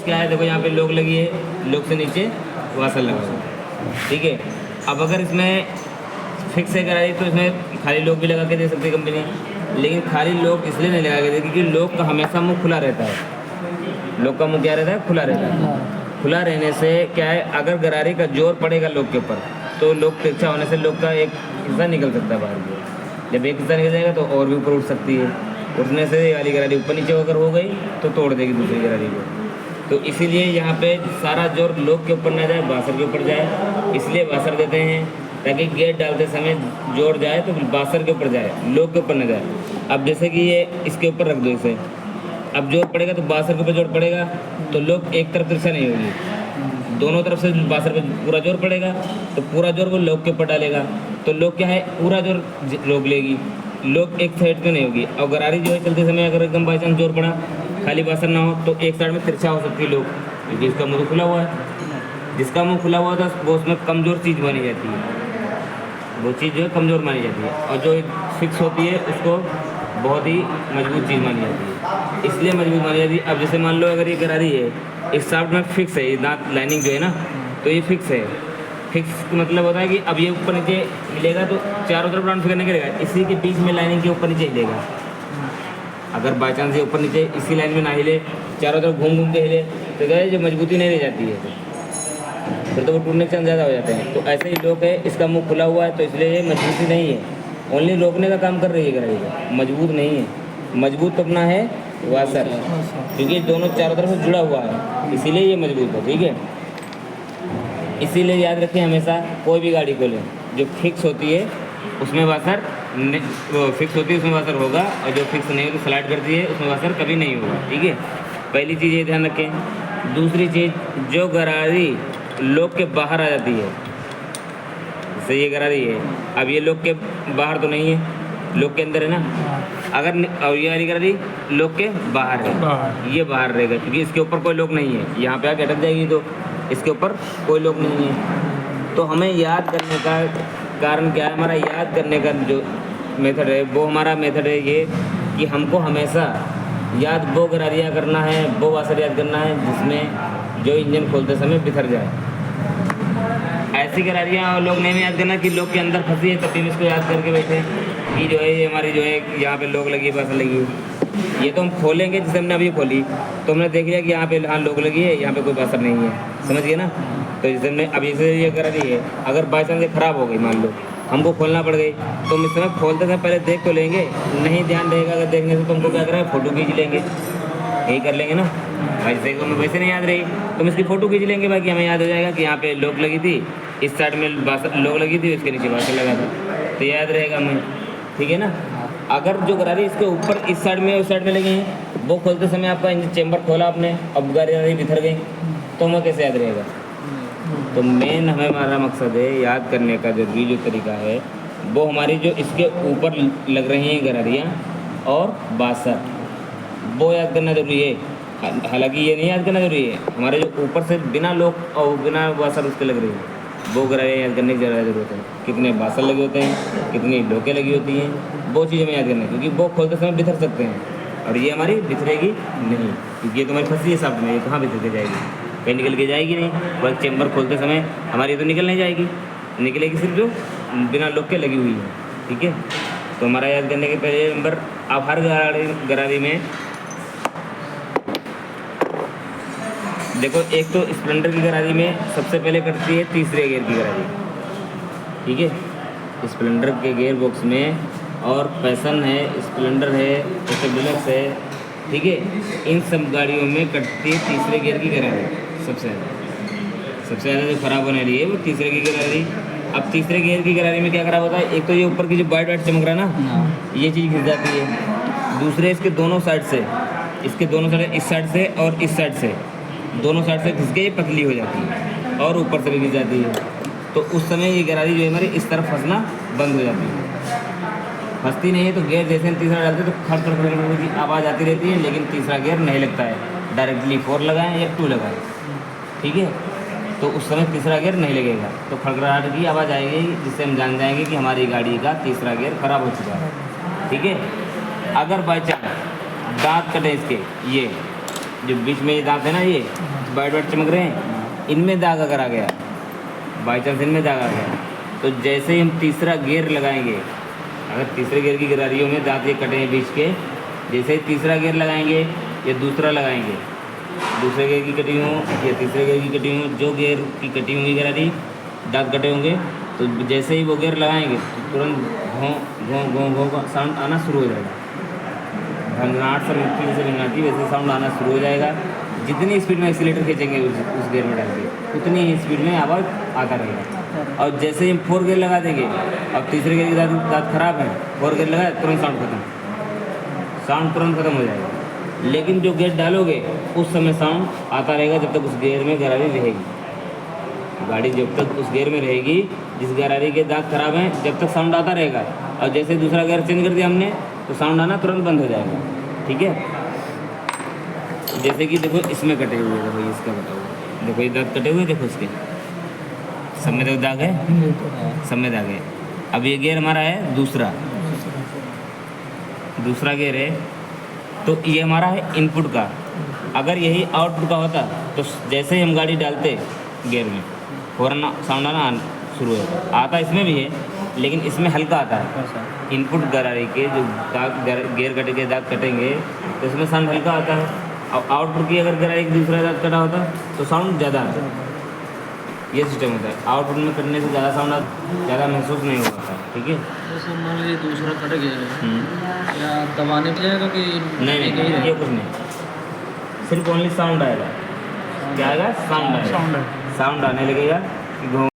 क्या है, देखो यहाँ पे लॉक लगी है, लॉक से नीचे वाशर लगा हुआ है, ठीक है। अब अगर इसमें फिक्स है गरारी तो इसमें खाली लॉक भी लगा के दे सकती है कंपनी, लेकिन खाली लॉक इसलिए नहीं लगा के दे क्योंकि लॉक का हमेशा मुँह खुला रहता है। लॉक का मुँह क्या रहता है? खुला रहता है। खुला रहने से क्या है, अगर गरारी का जोर पड़ेगा लॉक के ऊपर तो लॉक तिरछा होने से लॉक का एक हिस्सा निकल सकता है बाहर की। जब एक हिस्सा निकल जाएगा तो और भी ऊपर उठ सकती है। उठने से ये वाली गरारी ऊपर नीचे अगर हो गई तो तोड़ देगी दूसरी गरारी को। तो इसीलिए यहाँ पे सारा जोर लॉक के ऊपर ना जाए, बासर के ऊपर जाए, इसलिए बासर देते हैं ताकि गेट डालते समय जोड़ जाए तो बासर के ऊपर जाए, लॉक के ऊपर ना जाए। अब जैसे कि ये इसके ऊपर रख दो इसे, अब जोर पड़ेगा तो बासर के ऊपर जोर पड़ेगा तो लॉक एक तरफ तिरछा नहीं होगी, दोनों तरफ से बासर पे पूरा जोर पड़ेगा तो पूरा जोर वो लॉक के ऊपर डालेगा तो लॉक क्या है, पूरा जोर रोक लेगी, लॉक एक साइड पे नहीं होगी। और गरारी जो है चलते समय अगर एकदम बाई चांस जोर पड़ा, खाली बासर ना हो तो एक साइड में तिरछा हो सकती है लॉक, क्योंकि इसका मुँह खुला हुआ है। जिसका मुँह खुला हुआ था वो उसमें कमज़ोर चीज़ मानी जाती है, वो चीज़ जो है कमज़ोर मानी जाती है, और जो फिक्स होती है उसको बहुत ही मजबूत चीज़ मानी जाती है, इसलिए मजबूत मानी जाती है। अब जैसे मान लो अगर ये गरारी है, इस शाफ्ट में फिक्स है, ये दांत लाइनिंग जो है ना, तो ये फिक्स है। फिक्स का मतलब होता है कि अब ये ऊपर नीचे हिलेगा तो चारों तरफ राउंड फिगर नहीं करेगा, इसी के बीच में लाइनिंग के ऊपर नीचे हिलेगा। अगर बाई चांस ये ऊपर नीचे इसी लाइन में ना हिले, चारों तरफ घूम घूम के हिले तो क्या है, जो मजबूती नहीं रह जाती है, फिर तो वो टूटने के चांस ज़्यादा हो जाते हैं। तो ऐसे ही लॉक है, इसका मुंह खुला हुआ है तो इसलिए ये मजबूती नहीं है, ओनली रोकने का काम कर रही है गरारी का, मजबूत नहीं है। मजबूत तो अपना है वाशर, क्योंकि दोनों चारों तरफ से जुड़ा हुआ है, इसीलिए ये मजबूत है, ठीक है। इसीलिए याद रखें हमेशा कोई भी गाड़ी को लें, जो फिक्स होती है उसमें वाशर फिक्स होती है उसमें वाशर होगा, और जो फिक्स नहीं होती स्लाइड करती है उसमें वाशर कभी नहीं होगा, ठीक है। पहली चीज़ ये ध्यान रखें। दूसरी चीज़, जो गरारी लॉक के बाहर आ जाती है, जैसे ये गरारी है, अब ये लॉक के बाहर तो नहीं है, लॉक के अंदर है ना, अगर और ये वाली गरारी लॉक के बाहर है, ये बाहर रहेगा क्योंकि इसके ऊपर कोई लॉक नहीं है, यहाँ पे आके अटक जाएगी तो इसके ऊपर कोई लॉक नहीं है। तो हमें याद करने का कारण क्या है, हमारा याद करने का जो मेथड है वो हमारा मेथड है ये कि हमको हमेशा याद वो गरारियाँ करना है, वो वाशर याद करना है जिसमें जो इंजन खोलते समय बिखर जाए। ऐसी गरारियाँ लोग नहीं याद करना कि लोग के अंदर फंसी है, तब भी इसको याद करके बैठे कि जो है ये हमारी जो है यहाँ पे लोग लगी है, बस लगी है। ये तो हम खोलेंगे, जैसे हमने अभी खोली तो हमने देख लिया कि यहाँ पे हाँ लोग लगी है, यहाँ पे कोई बसर नहीं है, समझ गए ना। तो जैसे हमने अभी से ये गरारी है, अगर बाई चांस ये ख़राब हो गई, मान लो हमको खोलना पड़ गई, तो हम इस समय खोलते समय पहले देख तो लेंगे, नहीं ध्यान रहेगा अगर देखने से तो हमको क्या करेंगे, फ़ोटो खींच लेंगे, यही कर लेंगे ना। वैसे तो हमें वैसे नहीं याद रही तो हम इसकी फ़ोटो खींच लेंगे, बाकी हमें याद हो जाएगा कि यहाँ पे लॉक लगी थी, इस साइड में लॉक लगी थी, उसके नीचे वाशर लगा था, तो याद रहेगा हमें, ठीक है ना। अगर जो गरारी इसके ऊपर इस साइड में उस साइड में लगी हैं, वो खोलते समय आपका इंजन चेम्बर खोला आपने, अब गरारी बिखर गई तो हमें कैसे याद रहेगा। तो मेन हमें हमारा मकसद है याद करने का जरूरी जो तरीका है वो हमारी जो इसके ऊपर लग रही हैं गरारियाँ और बासर, वो याद करना जरूरी है। हालांकि ये नहीं याद करना जरूरी है, हमारे जो ऊपर से बिना लॉक और बिना बासर उसके लग रही है वो गरारियाँ याद करने की ज़्यादा ज़रूरत है। कितने बासर लगे होते हैं, कितनी लॉकें लगी होती हैं, वो चीज़ हमें याद करना है, क्योंकि वो खोलते समय बिखर सकते हैं और ये हमारी बिखरेगी नहीं, क्योंकि ये तो हमारी फंसी है साथ में, ये कहाँ बिखर के जाएगी, कहीं निकल के जाएगी नहीं। बस चेम्बर खोलते समय हमारी तो निकल नहीं जाएगी, निकलेगी सिर्फ जो बिना लॉक के लगी हुई है, ठीक है। तो हमारा याद करने के पहले नंबर, आप हर गरारी में देखो, एक तो स्प्लेंडर की गरारी में सबसे पहले कटती है तीसरे गियर की गरारी, ठीक है। स्प्लेंडर के गियर बॉक्स में, और पैसन है, स्प्लेंडर है, डिलक्स है, ठीक है, इन सब गाड़ियों में कटती है तीसरे गियर की गरारी सबसे ज़्यादा जो ख़राब होने रही है वो तीसरे की गरारी। अब तीसरे गियर की गरारी में क्या ख़राब होता है, एक तो ये ऊपर की जो वाइट वाइट चमक रहा है ना, ये चीज़ घिस जाती है। दूसरे इसके दोनों साइड से, इसके दोनों साइड, इस साइड से और इस साइड से, दोनों साइड से घिस के ये पतली हो जाती है और ऊपर से भी घिस जाती है। तो उस समय ये गरारी जो है हमारी इस तरफ फंसना बंद हो जाती है। फंसती नहीं है तो गियर जैसे हम तीसरा डालते हैं तो खड़ खड़ खड़ की आवाज़ आती रहती है, लेकिन तीसरा गियर नहीं लगता है, डायरेक्टली 4 लगाएं या 2 लगाएं, ठीक है। तो उस समय तीसरा गियर नहीं लगेगा, तो खड़खड़ाहट की आवाज़ आएगी, जिससे हम जान जाएंगे कि हमारी गाड़ी का तीसरा गियर ख़राब हो चुका है, ठीक है। अगर बाई चांस दांत कटे इसके, ये जो बीच में ये दांत है ना, ये वाइट वाइट चमक रहे हैं, इनमें दाग अगर आ गया, बाई चांस इनमें दाग आ गया, तो जैसे ही हम तीसरा गियर लगाएंगे, अगर तीसरे गियर की गिरारियों में दांत ये कटे हैं बीच के, जैसे ही तीसरा गियर लगाएंगे या दूसरा लगाएंगे, दूसरे गियर की कटी हो या तीसरे गियर की कटी हो, जो गियर की कटी होंगी गिरारी, दांत कटे होंगे, तो जैसे ही वो गियर लगाएंगे तो तुरंत घों घों घों घों का साउंड आना शुरू हो जाएगा। घंघराहट सा मिट्टी जैसे भिंगाती वैसे साउंड आना शुरू हो जाएगा। जितनी स्पीड में एक्सीलेटर खींचेंगे उस गियर में डाल के, उतनी ही स्पीड में आवाज़ आता रहेगा। और जैसे ही हम 4 गियर लगा देंगे, अब तीसरे गियर की दांत खराब है, 4 गियर लगाए तुरंत साउंड तुरंत खत्म हो जाएगा। लेकिन जो गियर डालोगे उस समय साउंड आता रहेगा जब तक उस गियर में गरारी रहेगी। गाड़ी जब तक उस गियर में रहेगी, जिस गरारी के दांत खराब हैं, जब तक साउंड आता रहेगा। और जैसे दूसरा गियर चेंज कर दिया हमने तो साउंड आना तुरंत बंद हो जाएगा। ठीक है, जैसे कि देखो इसमें कटे हुए, देखो ये इसका कटा हुआ, देखो ये दांत कटे हुए, देखो इसके सब में तो दाग है, सब में दाग है। अब ये गियर हमारा है दूसरा गियर है, तो ये हमारा है इनपुट का। अगर यही आउटपुट का होता तो जैसे ही हम गाड़ी डालते गियर में फ़ौरन साउंड आना शुरू होता। आता इसमें भी है, लेकिन इसमें हल्का आता है। इनपुट गरारी के जो दाग गियर कटे के दाग कटेंगे तो इसमें साउंड हल्का आता है। और आउटपुट की अगर गरारी दूसरा दाग कटा होता तो साउंड ज़्यादा आता है। ये सिस्टम होता है। आउटपुट में कटने से ज़्यादा साउंड ज़्यादा महसूस नहीं हो पाता। ठीक है, जैसे मान लीजिए दूसरा कट गया है या दबाने पे जाएगा कि नहीं ये कुछ नहीं, सिर्फ ओनली साउंड आएगा। क्या आएगा? साउंड आएगा। साउंड आने लगेगा कि